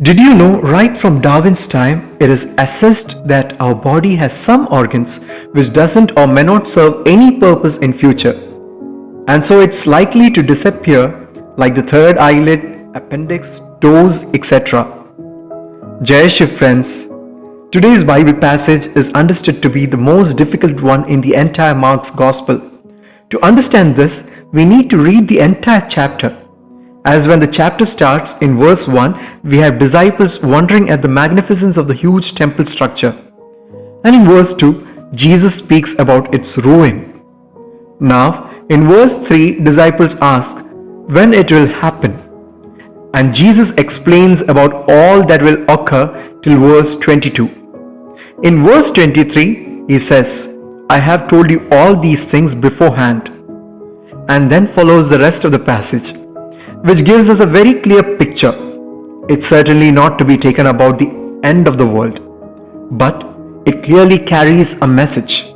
Did you know right from Darwin's time, it is assessed that our body has some organs which doesn't or may not serve any purpose in future, and so it's likely to disappear like the third eyelid, appendix, toes, etc. Jai Shiv friends, today's Bible passage is understood to be the most difficult one in the entire Mark's Gospel. To understand this, we need to read the entire chapter. As when the chapter starts in verse 1, we have disciples wondering at the magnificence of the huge temple structure. And in verse 2, Jesus speaks about its ruin. Now, in verse 3, disciples ask when it will happen. And Jesus explains about all that will occur till verse 22. In verse 23, he says, I have told you all these things beforehand. And then follows the rest of the passage, which gives us a very clear picture. It's certainly not to be taken about the end of the world, but it clearly carries a message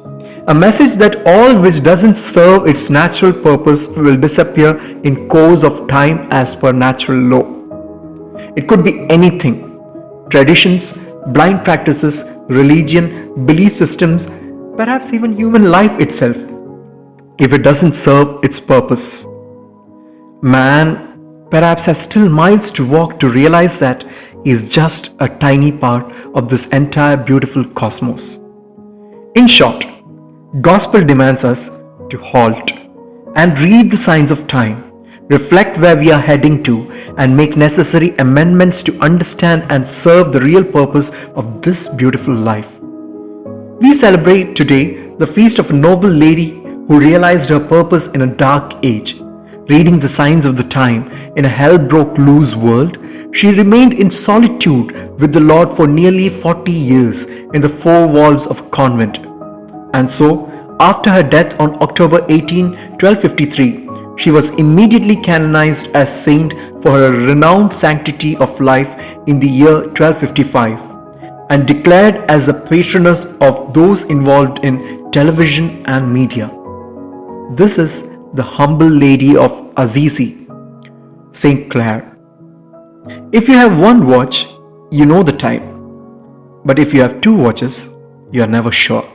that all which doesn't serve its natural purpose will disappear in course of time as per natural law. It could be anything: traditions, blind practices, religion, belief systems, perhaps even human life itself, if it doesn't serve its purpose. Man perhaps has still miles to walk to realize that he is just a tiny part of this entire beautiful cosmos. In short, Gospel demands us to halt and read the signs of time, reflect where we are heading to, and make necessary amendments to understand and serve the real purpose of this beautiful life. We celebrate today the feast of a noble lady who realized her purpose in a dark age. Reading the signs of the time in a hell-broke-loose world, she remained in solitude with the Lord for nearly 40 years in the four walls of a convent. And so, after her death on October 18, 1253, she was immediately canonized as saint for her renowned sanctity of life in the year 1255 and declared as the patroness of those involved in television and media. This is the humble lady of Assisi, Saint Clare. If you have one watch, you know the time. But if you have two watches, you are never sure.